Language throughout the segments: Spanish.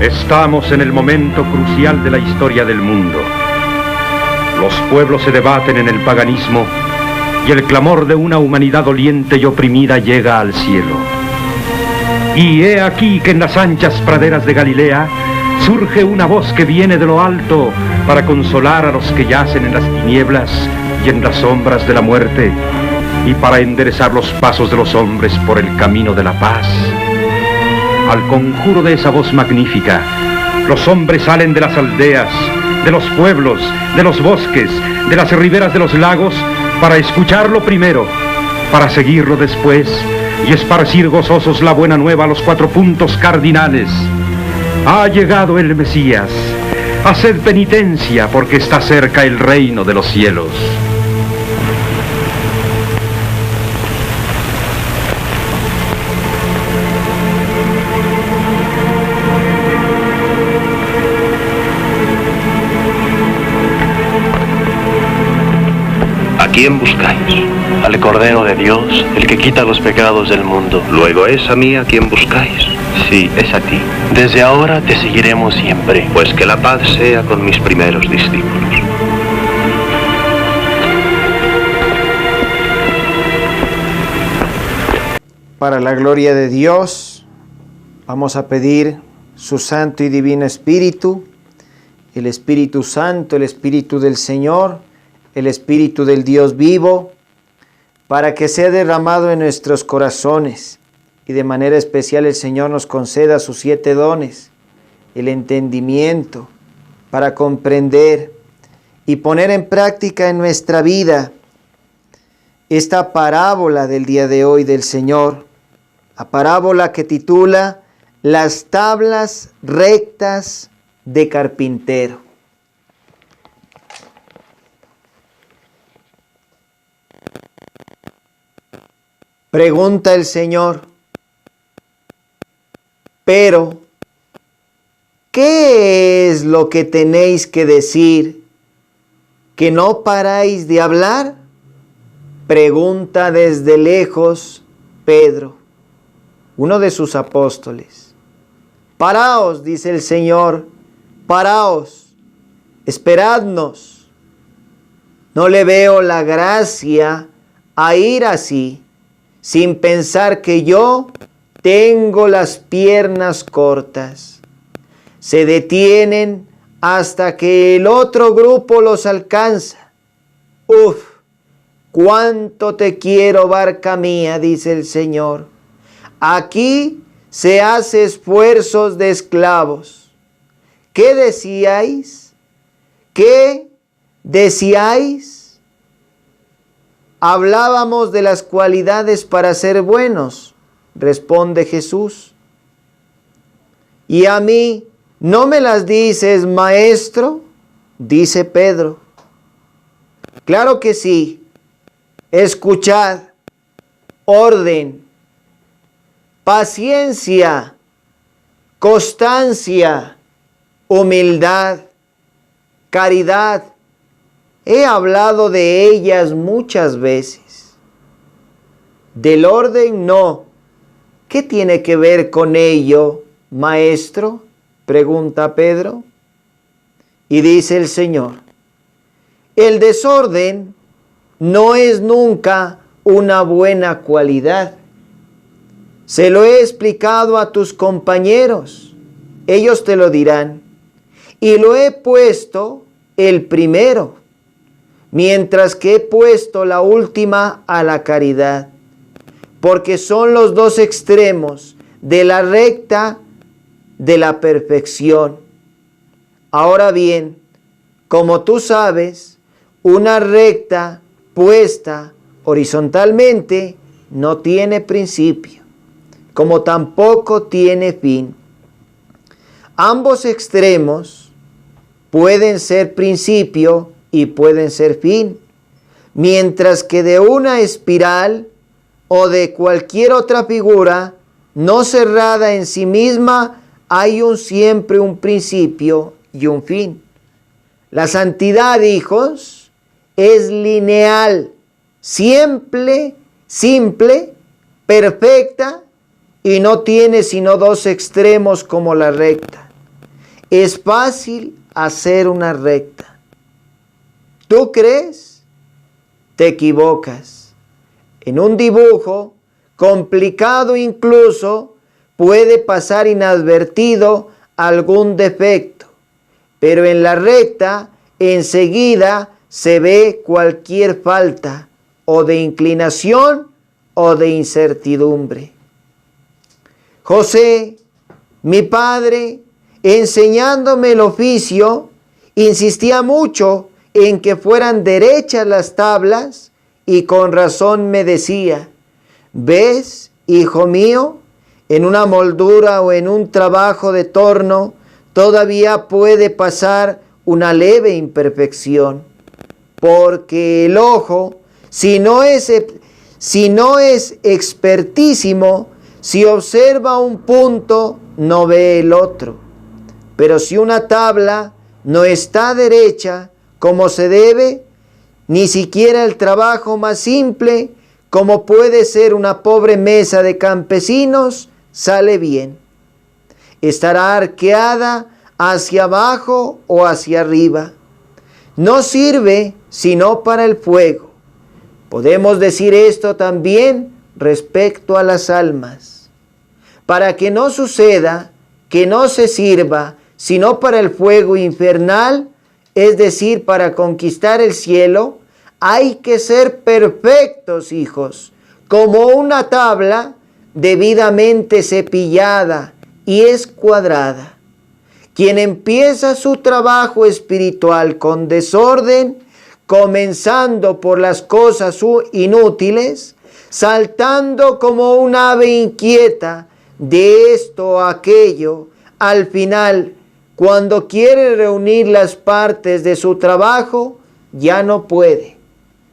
Estamos en el momento crucial de la historia del mundo. Los pueblos se debaten en el paganismo y el clamor de una humanidad doliente y oprimida llega al cielo. Y he aquí que en las anchas praderas de Galilea surge una voz que viene de lo alto para consolar a los que yacen en las tinieblas y en las sombras de la muerte, y para enderezar los pasos de los hombres por el camino de la paz. Al conjuro de esa voz magnífica, los hombres salen de las aldeas, de los pueblos, de los bosques, de las riberas de los lagos, para escucharlo primero, para seguirlo después, y esparcir gozosos la buena nueva a los 4 puntos cardinales. Ha llegado el Mesías. Haced penitencia, porque está cerca el reino de los cielos. ¿A quién buscáis? Al Cordero de Dios, el que quita los pecados del mundo. Luego es a mí a quien buscáis. Sí, es a ti. Desde ahora te seguiremos siempre. Pues que la paz sea con mis primeros discípulos. Para la gloria de Dios, vamos a pedir su Santo y Divino Espíritu, el Espíritu Santo, el Espíritu del Señor, el Espíritu del Dios vivo, para que sea derramado en nuestros corazones, y de manera especial el Señor nos conceda sus 7 dones, el entendimiento, para comprender y poner en práctica en nuestra vida esta parábola del día de hoy del Señor, la parábola que titula Las tablas rectas de carpintero. Pregunta el Señor: pero, ¿qué es lo que tenéis que decir, que no paráis de hablar? Pregunta desde lejos Pedro, uno de sus apóstoles. Paraos, dice el Señor, paraos, esperadnos. No le veo la gracia a ir así, sin pensar que yo tengo las piernas cortas. Se detienen hasta que el otro grupo los alcanza. ¡Uf! ¡Cuánto te quiero, barca mía!, dice el Señor. Aquí se hace esfuerzos de esclavos. ¿Qué decíais? ¿Qué decíais? Hablábamos de las cualidades para ser buenos, responde Jesús. ¿Y a mí no me las dices, maestro?, dice Pedro. Claro que sí. Escuchad, orden, paciencia, constancia, humildad, caridad. He hablado de ellas muchas veces. Del orden no. ¿Qué tiene que ver con ello, maestro?, pregunta Pedro. Y dice el Señor: el desorden no es nunca una buena cualidad. Se lo he explicado a tus compañeros. Ellos te lo dirán. Y lo he puesto el primero, mientras que he puesto la última a la caridad, porque son los 2 extremos de la recta de la perfección. Ahora bien, como tú sabes, una recta puesta horizontalmente no tiene principio, como tampoco tiene fin. Ambos extremos pueden ser principio y pueden ser fin, mientras que de una espiral o de cualquier otra figura no cerrada en sí misma hay siempre un principio y un fin. La santidad, hijos, es lineal, simple, perfecta, y no tiene sino 2 extremos como la recta. Es fácil hacer una recta. ¿Tú crees? Te equivocas. En un dibujo, complicado incluso, puede pasar inadvertido algún defecto, pero en la recta enseguida se ve cualquier falta o de inclinación o de incertidumbre. José, mi padre, enseñándome el oficio, insistía mucho en que fueran derechas las tablas y con razón me decía: ¿ves, hijo mío? En una moldura o en un trabajo de torno todavía puede pasar una leve imperfección, porque el ojo, si no es expertísimo, si observa un punto, no ve el otro. Pero si una tabla no está derecha como se debe, ni siquiera el trabajo más simple, como puede ser una pobre mesa de campesinos, sale bien. Estará arqueada hacia abajo o hacia arriba. No sirve sino para el fuego. Podemos decir esto también respecto a las almas. Para que no suceda que no se sirva sino para el fuego infernal, es decir, para conquistar el cielo, hay que ser perfectos, hijos, como una tabla debidamente cepillada y escuadrada. Quien empieza su trabajo espiritual con desorden, comenzando por las cosas inútiles, saltando como un ave inquieta de esto a aquello, al final, cuando quiere reunir las partes de su trabajo, ya no puede,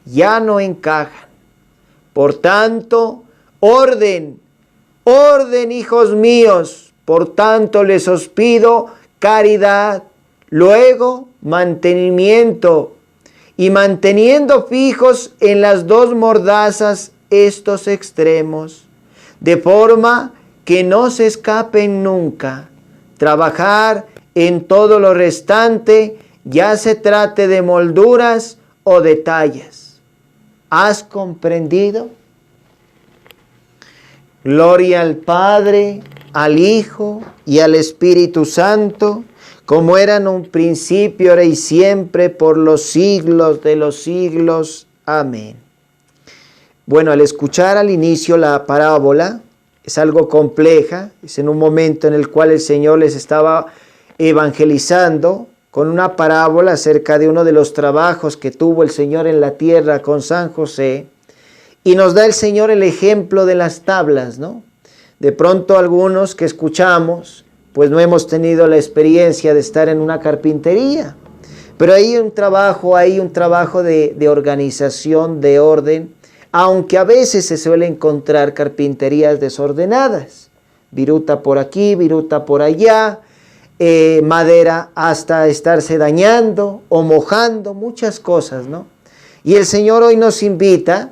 ya no encajan. Por tanto, orden, orden, hijos míos. Por tanto, les os pido caridad, luego mantenimiento, y manteniendo fijos en las dos mordazas estos extremos, de forma que no se escapen nunca. Trabajar en todo lo restante, ya se trate de molduras o de tallas. ¿Has comprendido? Gloria al Padre, al Hijo y al Espíritu Santo, como era en un principio, ahora y siempre, por los siglos de los siglos. Amén. Bueno, al escuchar al inicio la parábola, es algo compleja, es en un momento en el cual el Señor les estaba evangelizando con una parábola acerca de uno de los trabajos que tuvo el Señor en la tierra con San José, y nos da el Señor el ejemplo de las tablas, ¿no? De pronto algunos que escuchamos, pues no hemos tenido la experiencia de estar en una carpintería, pero hay un trabajo de organización, de orden, aunque a veces se suele encontrar carpinterías desordenadas, viruta por aquí, viruta por allá, madera hasta estarse dañando o mojando, muchas cosas, ¿no? Y el Señor hoy nos invita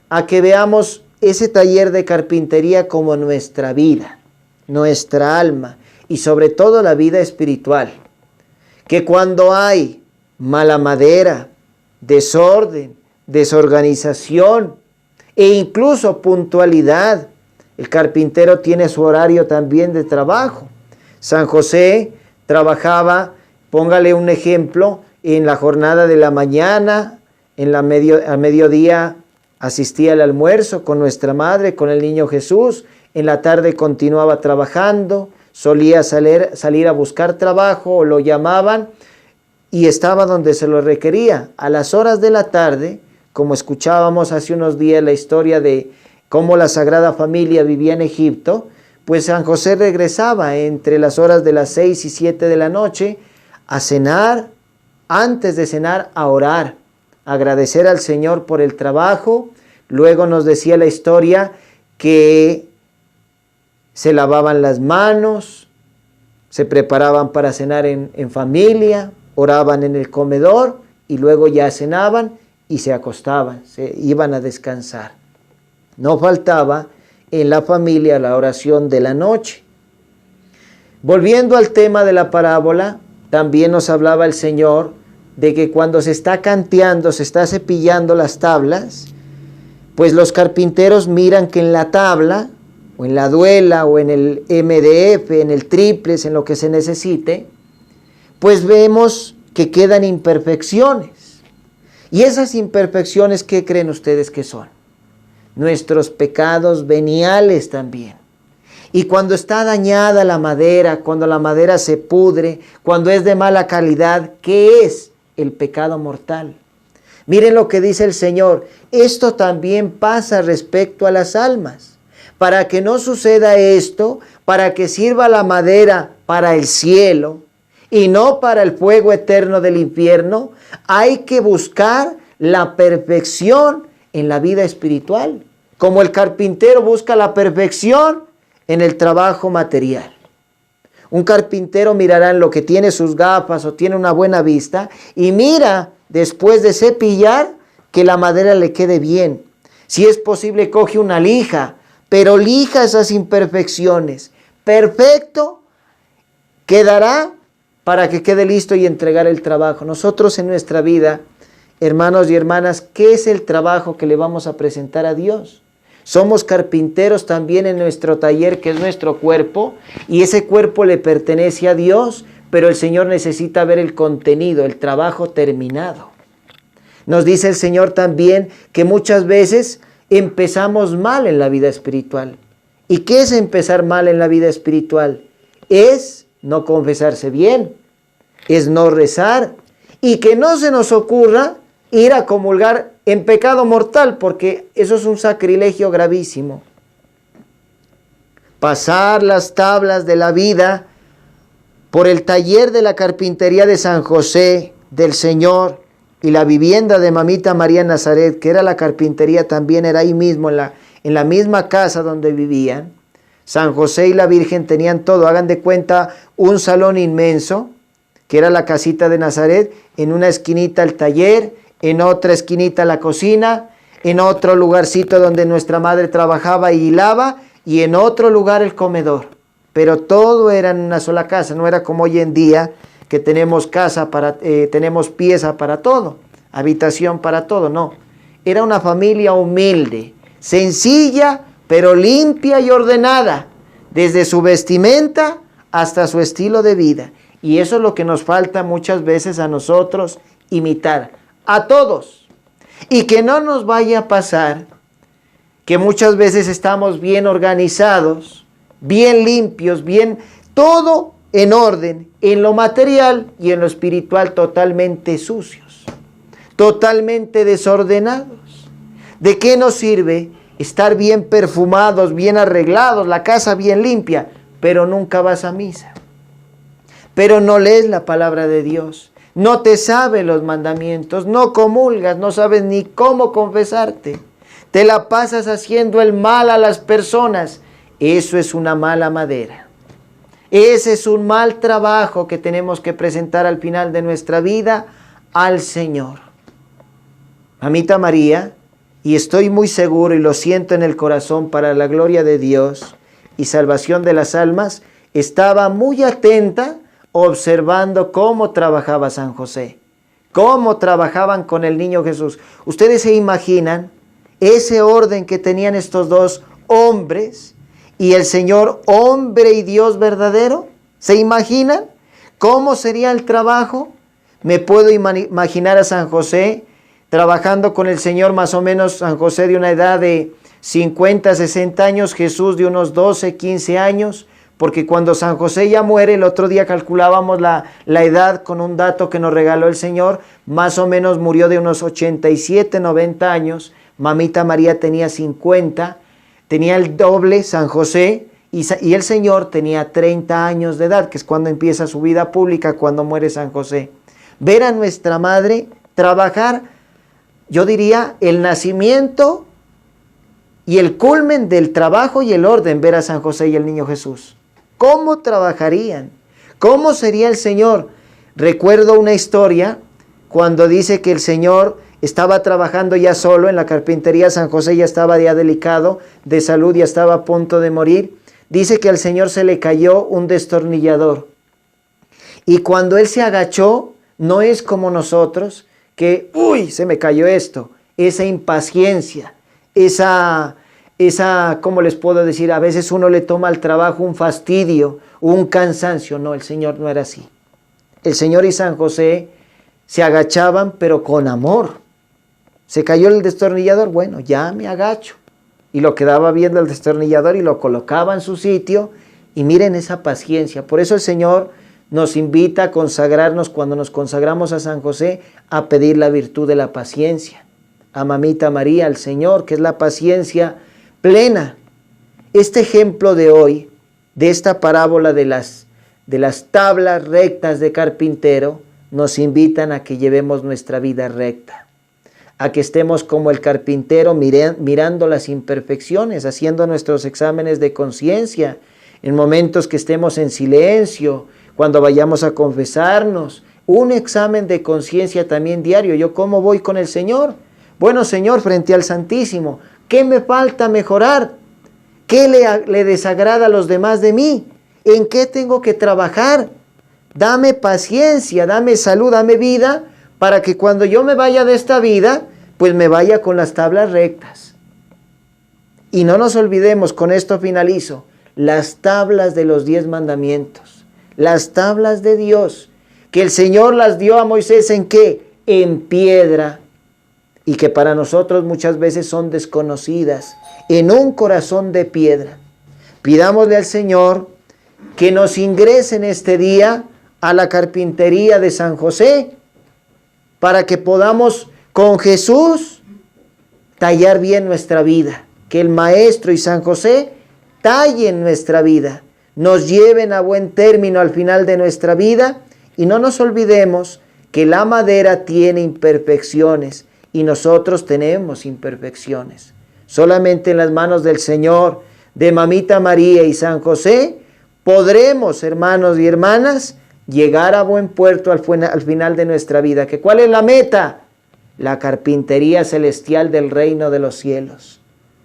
a que veamos ese taller de carpintería como nuestra vida, nuestra alma y sobre todo la vida espiritual. Que cuando hay mala madera, desorden, desorganización e incluso puntualidad, el carpintero tiene su horario también de trabajo. San José trabajaba, póngale un ejemplo, en la jornada de la mañana, a mediodía asistía al almuerzo con nuestra madre, con el niño Jesús, en la tarde continuaba trabajando, solía salir a buscar trabajo o lo llamaban y estaba donde se lo requería. A las horas de la tarde, como escuchábamos hace unos días la historia de cómo la Sagrada Familia vivía en Egipto, pues San José regresaba entre las horas de las 6 y 7 de la noche a cenar, antes de cenar a orar, agradecer al Señor por el trabajo. Luego nos decía la historia que se lavaban las manos, se preparaban para cenar en familia, oraban en el comedor y luego ya cenaban y se acostaban, se iban a descansar. No faltaba en la familia la oración de la noche. Volviendo al tema de la parábola, también nos hablaba el Señor de que cuando se está canteando, se está cepillando las tablas, pues los carpinteros miran que en la tabla, o en la duela, o en el MDF, en el triples, en lo que se necesite, pues vemos que quedan imperfecciones. Y esas imperfecciones, ¿qué creen ustedes que son? Nuestros pecados veniales también. Y cuando está dañada la madera, cuando la madera se pudre, cuando es de mala calidad, ¿qué es? El pecado mortal. Miren lo que dice el Señor. Esto también pasa respecto a las almas. Para que no suceda esto, para que sirva la madera para el cielo y no para el fuego eterno del infierno, hay que buscar la perfección en la vida espiritual. Como el carpintero busca la perfección en el trabajo material. Un carpintero mirará en lo que tiene sus gafas o tiene una buena vista y mira después de cepillar que la madera le quede bien. Si es posible, coge una lija, pero lija esas imperfecciones. Perfecto quedará para que quede listo y entregar el trabajo. Nosotros en nuestra vida, hermanos y hermanas, ¿qué es el trabajo que le vamos a presentar a Dios? Somos carpinteros también en nuestro taller, que es nuestro cuerpo, y ese cuerpo le pertenece a Dios, pero el Señor necesita ver el contenido, el trabajo terminado. Nos dice el Señor también que muchas veces empezamos mal en la vida espiritual. ¿Y qué es empezar mal en la vida espiritual? Es no confesarse bien, es no rezar, y que no se nos ocurra ir a comulgar en pecado mortal, porque eso es un sacrilegio gravísimo. Pasar las tablas de la vida por el taller de la carpintería de San José, del Señor, y la vivienda de Mamita María Nazaret, que era la carpintería también, era ahí mismo, en la misma casa donde vivían. San José y la Virgen tenían todo. Hagan de cuenta un salón inmenso, que era la casita de Nazaret, en una esquinita el taller, en otra esquinita la cocina, en otro lugarcito donde nuestra madre trabajaba y hilaba, y en otro lugar el comedor. Pero todo era en una sola casa, no era como hoy en día que tenemos tenemos pieza para todo, habitación para todo, no. Era una familia humilde, sencilla, pero limpia y ordenada, desde su vestimenta hasta su estilo de vida. Y eso es lo que nos falta muchas veces a nosotros imitar, a todos. Y que no nos vaya a pasar que muchas veces estamos bien organizados, bien limpios, bien todo en orden, en lo material y en lo espiritual totalmente sucios, totalmente desordenados. ¿De qué nos sirve estar bien perfumados, bien arreglados, la casa bien limpia, pero nunca vas a misa? Pero no lees la palabra de Dios, no te sabes los mandamientos, no comulgas, no sabes ni cómo confesarte, te la pasas haciendo el mal a las personas. Eso es una mala madera. Ese es un mal trabajo que tenemos que presentar al final de nuestra vida al Señor. Mamita María, y estoy muy seguro y lo siento en el corazón para la gloria de Dios y salvación de las almas, estaba muy atenta observando cómo trabajaba San José, cómo trabajaban con el niño Jesús. ¿Ustedes se imaginan ese orden que tenían estos dos hombres y el Señor, hombre y Dios verdadero? ¿Se imaginan cómo sería el trabajo? Me puedo imaginar a San José trabajando con el Señor, más o menos San José de una edad de 50, 60 años, Jesús de unos 12, 15 años, porque cuando San José ya muere, el otro día calculábamos la edad con un dato que nos regaló el Señor, más o menos murió de unos 87, 90 años, Mamita María tenía 50, tenía el doble San José, y el Señor tenía 30 años de edad, que es cuando empieza su vida pública, cuando muere San José. Ver a nuestra madre trabajar, yo diría, el nacimiento y el culmen del trabajo y el orden, ver a San José y el niño Jesús. ¿Cómo trabajarían? ¿Cómo sería el Señor? Recuerdo una historia cuando dice que el Señor estaba trabajando ya solo en la carpintería. San José ya estaba ya delicado de salud, ya estaba a punto de morir. dice que al Señor se le cayó un destornillador. Y cuando Él se agachó, no es como nosotros, que, uy, se me cayó esto. Esa impaciencia, esa, ¿cómo les puedo decir? A veces uno le toma al trabajo un fastidio, un cansancio. No, el Señor no era así. El Señor y San José se agachaban, pero con amor. Se cayó el destornillador, bueno, ya me agacho. Y lo quedaba viendo el destornillador y lo colocaba en su sitio. Y miren esa paciencia. Por eso el Señor nos invita a consagrarnos, cuando nos consagramos a San José, a pedir la virtud de la paciencia. A Mamita María, al Señor, que es la paciencia plena. Este ejemplo de hoy, de esta parábola de las tablas rectas de carpintero, nos invitan a que llevemos nuestra vida recta, a que estemos como el carpintero mirando las imperfecciones, haciendo nuestros exámenes de conciencia, en momentos que estemos en silencio, cuando vayamos a confesarnos, un examen de conciencia también diario. ¿Yo cómo voy con el Señor? Bueno, Señor, frente al Santísimo, ¿qué me falta mejorar? ¿Qué le desagrada a los demás de mí? ¿En qué tengo que trabajar? Dame paciencia, dame salud, dame vida, para que cuando yo me vaya de esta vida, pues me vaya con las tablas rectas. Y no nos olvidemos, con esto finalizo, las tablas de los 10 mandamientos, las tablas de Dios, que el Señor las dio a Moisés, ¿en qué? En piedra, y que para nosotros muchas veces son desconocidas, en un corazón de piedra. Pidámosle al Señor que nos ingrese en este día a la carpintería de San José, para que podamos con Jesús tallar bien nuestra vida, que el Maestro y San José tallen nuestra vida, nos lleven a buen término al final de nuestra vida, y no nos olvidemos que la madera tiene imperfecciones y nosotros tenemos imperfecciones. Solamente en las manos del Señor, de Mamita María y San José, podremos, hermanos y hermanas, llegar a buen puerto al final de nuestra vida. ¿Que cuál es la meta? La carpintería celestial del reino de los cielos.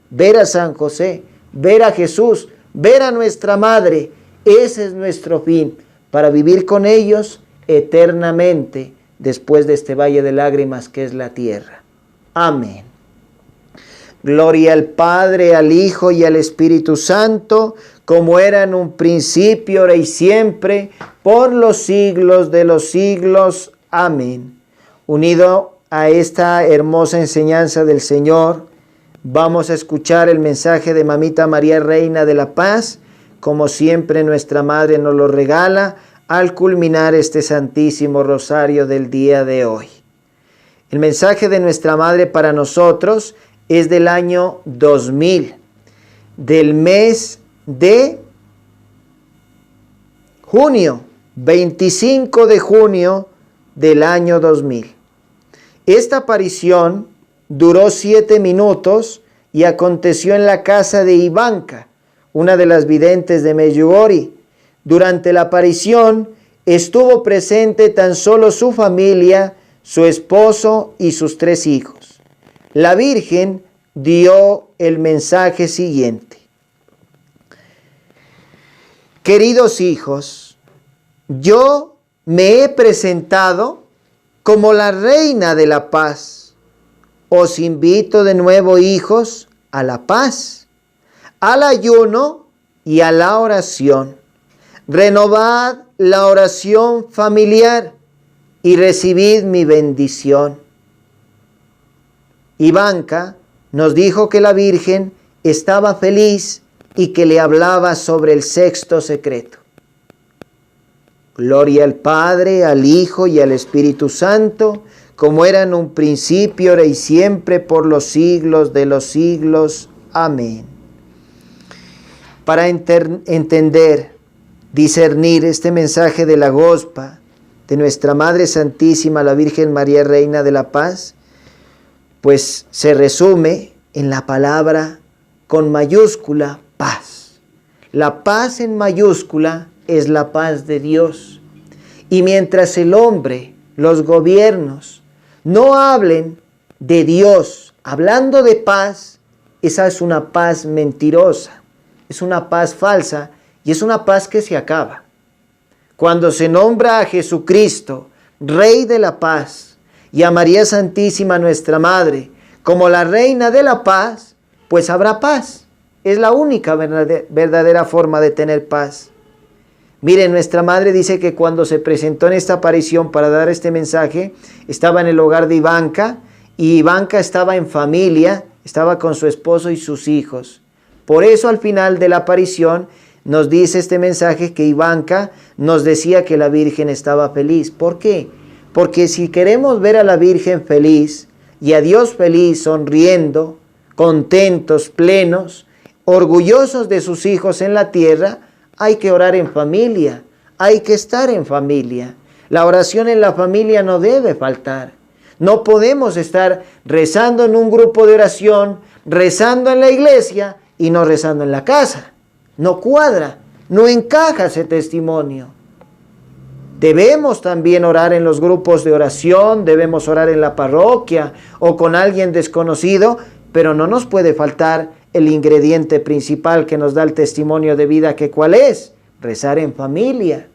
Ver a San José, ver a Jesús, ver a nuestra Madre. Ese es nuestro fin, para vivir con ellos eternamente después de este valle de lágrimas que es la tierra. Amén. Gloria al Padre, al Hijo y al Espíritu Santo, como era en un principio, ahora y siempre, por los siglos de los siglos. Amén. Unido a esta hermosa enseñanza del Señor, vamos a escuchar el mensaje de Mamita María, Reina de la Paz, como siempre nuestra Madre nos lo regala al culminar este Santísimo Rosario del día de hoy. El mensaje de nuestra Madre para nosotros es del año 2000, del mes de junio, 25 de junio del año 2000. Esta aparición duró 7 minutos y aconteció en la casa de Ivanka, una de las videntes de Medjugorje. Durante la aparición estuvo presente tan solo su familia, su esposo y sus 3 hijos. La Virgen dio el mensaje siguiente. Queridos hijos, yo me he presentado como la Reina de la Paz. Os invito de nuevo, hijos, a la paz, al ayuno y a la oración. Renovad la oración familiar y recibid mi bendición. Ivanka nos dijo que la Virgen estaba feliz y que le hablaba sobre el 6º secreto. Gloria al Padre, al Hijo y al Espíritu Santo, como era en un principio, ahora y siempre, por los siglos de los siglos. Amén. Para entender, discernir este mensaje de la Gospa de nuestra Madre Santísima, la Virgen María, Reina de la Paz, pues se resume en la palabra con mayúscula, paz. La paz en mayúscula es la paz de Dios. Y mientras el hombre, los gobiernos, no hablen de Dios, hablando de paz, esa es una paz mentirosa. es una paz falsa y es una paz que se acaba. Cuando se nombra a Jesucristo, Rey de la paz, y a María Santísima, nuestra Madre, como la Reina de la paz, pues habrá paz. Es la única verdadera forma de tener paz. Miren, nuestra Madre dice que cuando se presentó en esta aparición para dar este mensaje, estaba en el hogar de Ivanka, y Ivanka estaba en familia, estaba con su esposo y sus hijos. Por eso al final de la aparición nos dice este mensaje que Ivanka nos decía que la Virgen estaba feliz. ¿Por qué? Porque si queremos ver a la Virgen feliz y a Dios feliz, sonriendo, contentos, plenos, orgullosos de sus hijos en la tierra, hay que orar en familia, hay que estar en familia. La oración en la familia no debe faltar. No podemos estar rezando en un grupo de oración, rezando en la iglesia y no rezando en la casa. No cuadra, no encaja ese testimonio. Debemos también orar en los grupos de oración, debemos orar en la parroquia o con alguien desconocido, pero no nos puede faltar el ingrediente principal que nos da el testimonio de vida, que ¿cuál es? Rezar en familia.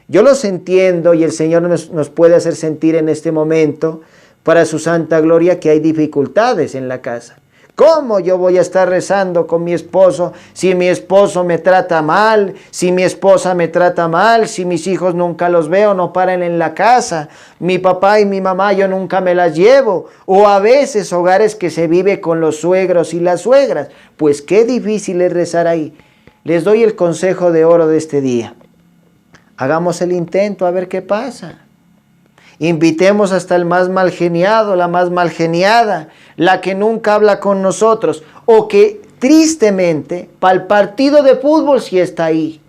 Yo los entiendo y el Señor nos puede hacer sentir en este momento, para su santa gloria, que hay dificultades en la casa. ¿Cómo yo voy a estar rezando con mi esposo si mi esposo me trata mal, si mi esposa me trata mal, si mis hijos nunca los veo, no paran en la casa, mi papá y mi mamá yo nunca me las llevo, o a veces hogares que se vive con los suegros y las suegras? Pues qué difícil es rezar ahí. Les doy el consejo de oro de este día. Hagamos el intento a ver qué pasa. Invitemos hasta el más mal geniado, la más mal geniada, la que nunca habla con nosotros, o que tristemente para el partido de fútbol sí está ahí,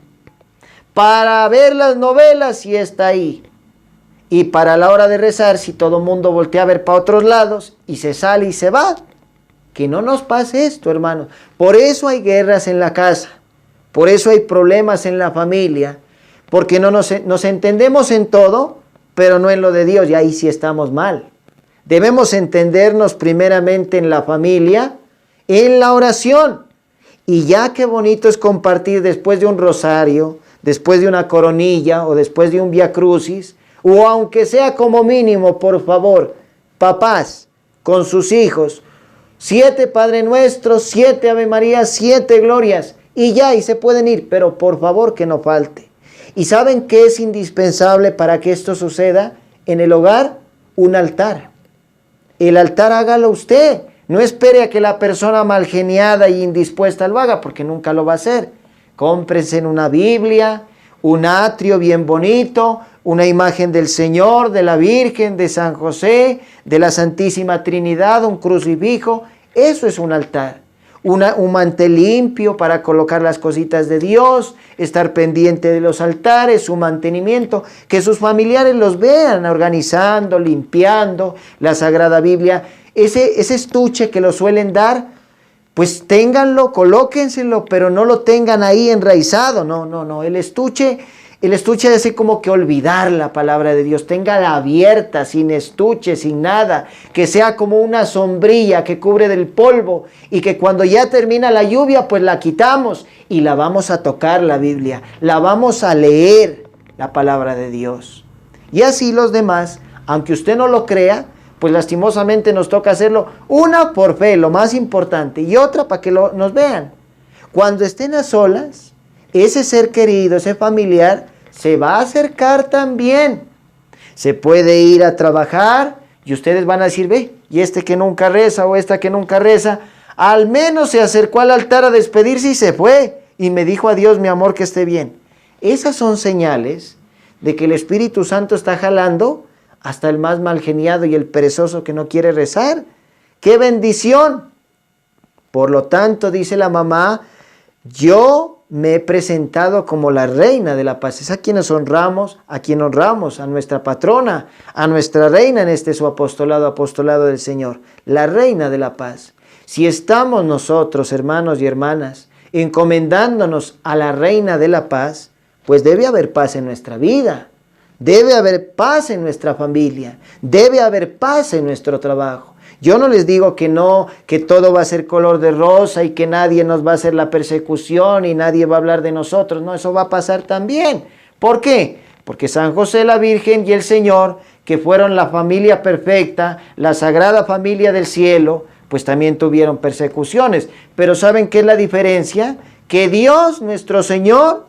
para ver las novelas sí está ahí, y para la hora de rezar si todo el mundo voltea a ver para otros lados y se sale y se va. Que no nos pase esto, hermanos. Por eso hay guerras en la casa, por eso hay problemas en la familia, porque no nos entendemos en todo, pero no en lo de Dios, y ahí sí estamos mal. Debemos entendernos primeramente en la familia, en la oración. Y ya qué bonito es compartir después de un rosario, después de una coronilla o después de un Vía Crucis, o aunque sea como mínimo, por favor, papás con sus hijos, 7 Padre Nuestros, 7 Ave María, 7 Glorias, y ya, y se pueden ir, pero por favor que no falte. ¿Y saben qué es indispensable para que esto suceda? En el hogar, un altar. El altar hágalo usted. No espere a que la persona malgeniada y indispuesta lo haga, porque nunca lo va a hacer. Cómprense una Biblia, un atrio bien bonito, una imagen del Señor, de la Virgen, de San José, de la Santísima Trinidad, un crucifijo. Eso es un altar. Un mantel limpio para colocar las cositas de Dios, estar pendiente de los altares, su mantenimiento, que sus familiares los vean organizando, limpiando la Sagrada Biblia. Ese estuche que lo suelen dar, pues ténganlo, colóquenselo, pero no lo tengan ahí enraizado. No, el estuche hace como que olvidar la palabra de Dios. Téngala abierta, sin estuche, sin nada. Que sea como una sombrilla que cubre del polvo y que cuando ya termina la lluvia, pues la quitamos y la vamos a tocar, la Biblia. La vamos a leer, la palabra de Dios. Y así los demás, aunque usted no lo crea, pues lastimosamente nos toca hacerlo. Una por fe, lo más importante, y otra para que nos vean. Cuando estén a solas, ese ser querido, ese familiar, se va a acercar también. Se puede ir a trabajar y ustedes van a decir, ve, y este que nunca reza o esta que nunca reza, al menos se acercó al altar a despedirse y se fue. Y me dijo adiós, mi amor, que esté bien. Esas son señales de que el Espíritu Santo está jalando hasta el más malgeniado y el perezoso que no quiere rezar. ¡Qué bendición! Por lo tanto, dice la mamá, yo me he presentado como la reina de la paz. Es a quienes honramos, a nuestra patrona, a nuestra reina en este su apostolado del Señor, la reina de la paz. Si estamos nosotros, hermanos y hermanas, encomendándonos a la reina de la paz, pues debe haber paz en nuestra vida, debe haber paz en nuestra familia, debe haber paz en nuestro trabajo. Yo no les digo que no, que todo va a ser color de rosa y que nadie nos va a hacer la persecución y nadie va a hablar de nosotros. No, eso va a pasar también. ¿Por qué? Porque San José, la Virgen y el Señor, que fueron la familia perfecta, la sagrada familia del cielo, pues también tuvieron persecuciones. Pero ¿saben qué es la diferencia? Que Dios, nuestro Señor,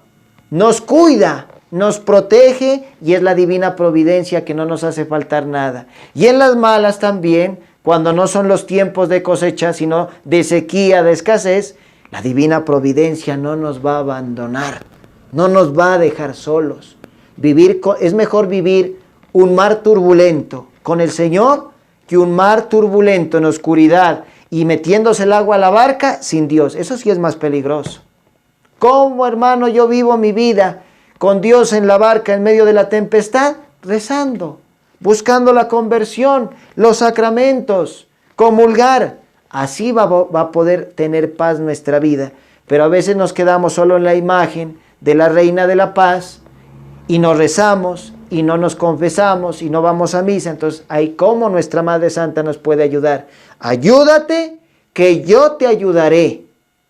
nos cuida, nos protege y es la divina providencia que no nos hace faltar nada. Y en las malas también, cuando no son los tiempos de cosecha, sino de sequía, de escasez, la divina providencia no nos va a abandonar, no nos va a dejar solos. Es mejor vivir un mar turbulento con el Señor que un mar turbulento en oscuridad y metiéndose el agua a la barca sin Dios. Eso sí es más peligroso. ¿Cómo, hermano, yo vivo mi vida con Dios en la barca en medio de la tempestad? Rezando, buscando la conversión, los sacramentos, comulgar. Así va a poder tener paz nuestra vida. Pero a veces nos quedamos solo en la imagen de la Reina de la Paz y no rezamos y no nos confesamos y no vamos a misa. Entonces, ahí cómo nuestra Madre Santa nos puede ayudar. Ayúdate, que yo te ayudaré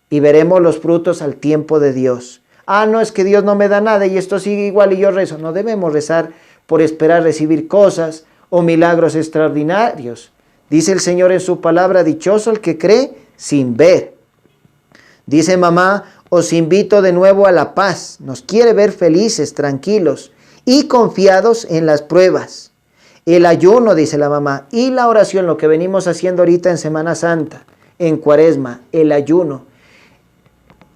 y veremos los frutos al tiempo de Dios. Ah, no, es que Dios no me da nada y esto sigue igual y yo rezo. No debemos rezar por esperar recibir cosas o milagros extraordinarios. Dice el Señor en su palabra, dichoso el que cree sin ver. Dice mamá, os invito de nuevo a la paz. Nos quiere ver felices, tranquilos y confiados en las pruebas. El ayuno, dice la mamá, y la oración, lo que venimos haciendo ahorita en Semana Santa, en Cuaresma, el ayuno.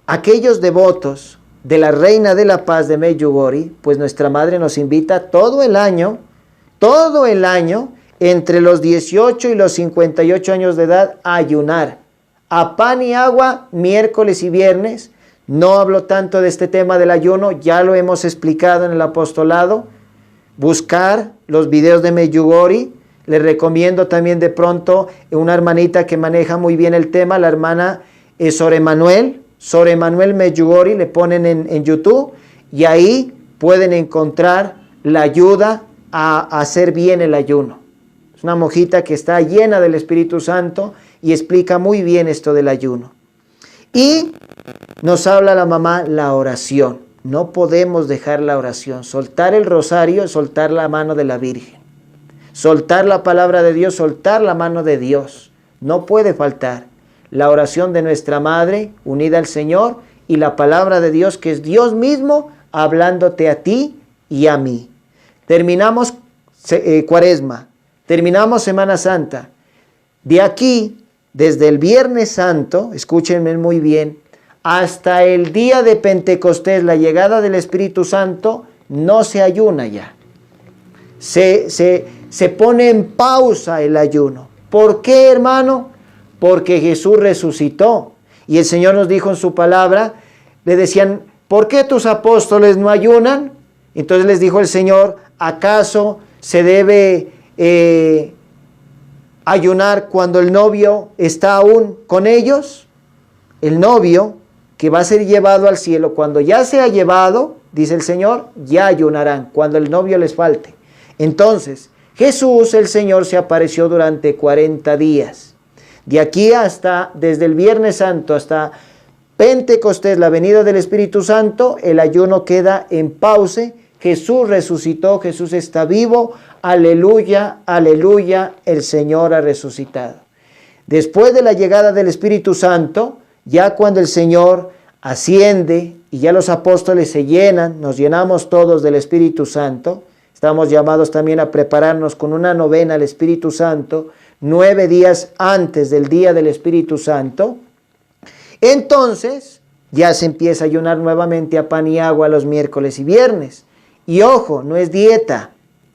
Aquellos devotos de la Reina de la Paz de Medjugorje, pues nuestra Madre nos invita todo el año, entre los 18 y los 58 años de edad, a ayunar. A pan y agua, miércoles y viernes. No hablo tanto de este tema del ayuno, ya lo hemos explicado en el apostolado. Buscar los videos de Medjugorje. Les recomiendo también de pronto una hermanita que maneja muy bien el tema, la hermana Sor Emanuel Medjugorje, le ponen en YouTube y ahí pueden encontrar la ayuda a hacer bien el ayuno. Es una monjita que está llena del Espíritu Santo y explica muy bien esto del ayuno. Y nos habla la mamá la oración. No podemos dejar la oración. Soltar el rosario, soltar la mano de la Virgen. Soltar la palabra de Dios, soltar la mano de Dios. No puede faltar la oración de nuestra Madre unida al Señor y la palabra de Dios, que es Dios mismo hablándote a ti y a mí. Terminamos Cuaresma. Terminamos Semana Santa. De aquí, desde el Viernes Santo, escúchenme muy bien, hasta el día de Pentecostés, la llegada del Espíritu Santo, no se ayuna ya. Se pone en pausa el ayuno. ¿Por qué, hermano? Porque Jesús resucitó. Y el Señor nos dijo en su palabra, le decían, ¿por qué tus apóstoles no ayunan? Entonces les dijo el Señor, ¿acaso se debe ayunar cuando el novio está aún con ellos? El novio que va a ser llevado al cielo, cuando ya sea llevado, dice el Señor, ya ayunarán, cuando el novio les falte. Entonces, Jesús, el Señor, se apareció durante 40 días. De aquí desde el Viernes Santo hasta Pentecostés, la venida del Espíritu Santo, el ayuno queda en pausa. Jesús resucitó, Jesús está vivo, aleluya, aleluya, el Señor ha resucitado. Después de la llegada del Espíritu Santo, ya cuando el Señor asciende y ya los apóstoles se llenan, nos llenamos todos del Espíritu Santo, estamos llamados también a prepararnos con una novena al Espíritu Santo, 9 días antes del día del Espíritu Santo. Entonces, ya se empieza a ayunar nuevamente a pan y agua los miércoles y viernes. Y ojo, no es dieta,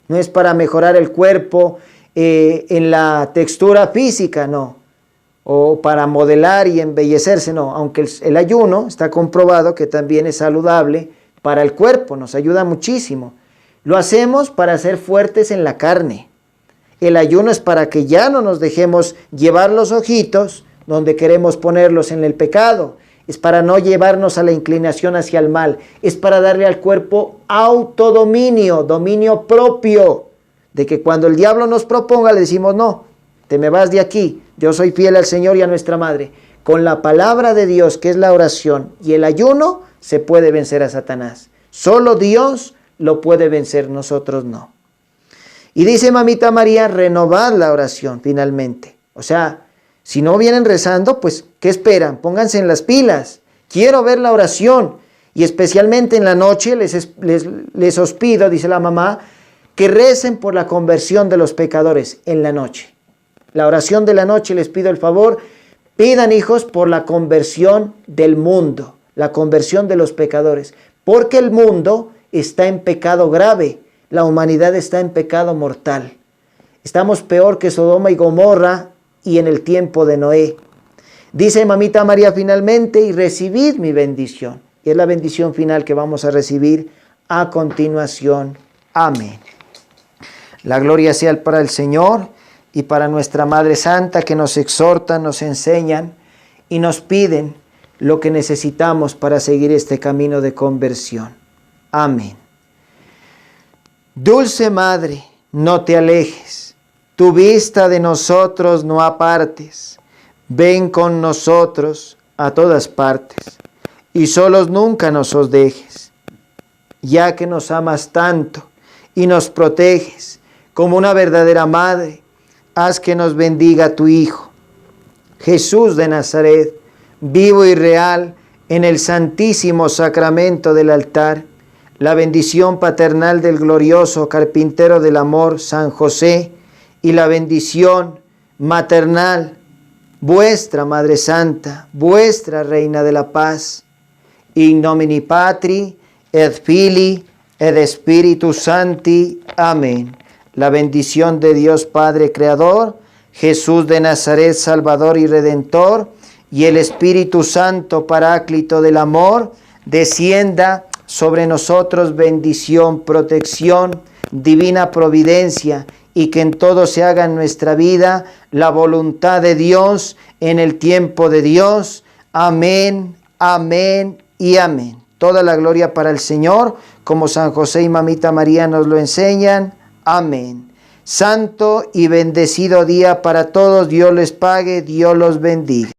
no es para mejorar el cuerpo en la textura física, no. O para modelar y embellecerse, no. Aunque el ayuno está comprobado que también es saludable para el cuerpo, nos ayuda muchísimo. Lo hacemos para ser fuertes en la carne. El ayuno es para que ya no nos dejemos llevar los ojitos donde queremos ponerlos en el pecado. Es para no llevarnos a la inclinación hacia el mal. Es para darle al cuerpo autodominio, dominio propio. De que cuando el diablo nos proponga le decimos no. te me vas de aquí, yo soy fiel al Señor y a nuestra Madre. Con la palabra de Dios, que es la oración y el ayuno, se puede vencer a Satanás. Solo Dios lo puede vencer, nosotros no. Y dice Mamita María, renovad la oración finalmente. O sea, si no vienen rezando, pues, ¿qué esperan? Pónganse en las pilas. Quiero ver la oración. Y especialmente en la noche les os pido, dice la mamá, que recen por la conversión de los pecadores en la noche. La oración de la noche, les pido el favor, pidan, hijos, por la conversión del mundo, la conversión de los pecadores, porque el mundo está en pecado grave, la humanidad está en pecado mortal. Estamos peor que Sodoma y Gomorra y en el tiempo de Noé. Dice Mamita María finalmente, y recibid mi bendición. Y es la bendición final que vamos a recibir a continuación. Amén. La gloria sea para el Señor y para nuestra Madre Santa, que nos exhortan, nos enseñan y nos piden lo que necesitamos para seguir este camino de conversión. Amén. Dulce Madre, no te alejes, tu vista de nosotros no apartes. Ven con nosotros a todas partes, y solos nunca nos os dejes. Ya que nos amas tanto y nos proteges como una verdadera madre, haz que nos bendiga tu Hijo, Jesús de Nazaret, vivo y real en el santísimo sacramento del altar, la bendición paternal del glorioso carpintero del amor, San José, y la bendición maternal, vuestra Madre Santa, vuestra Reina de la Paz, in nomine Patri, et Filii, et Spiritus Sancti. Amén. La bendición de Dios Padre Creador, Jesús de Nazaret, Salvador y Redentor, y el Espíritu Santo, Paráclito del amor, descienda sobre nosotros, bendición, protección, divina providencia, y que en todo se haga en nuestra vida la voluntad de Dios en el tiempo de Dios. Amén, amén y amén. Toda la gloria para el Señor, como San José y Mamita María nos lo enseñan. Amén. Santo y bendecido día para todos. Dios les pague, Dios los bendiga.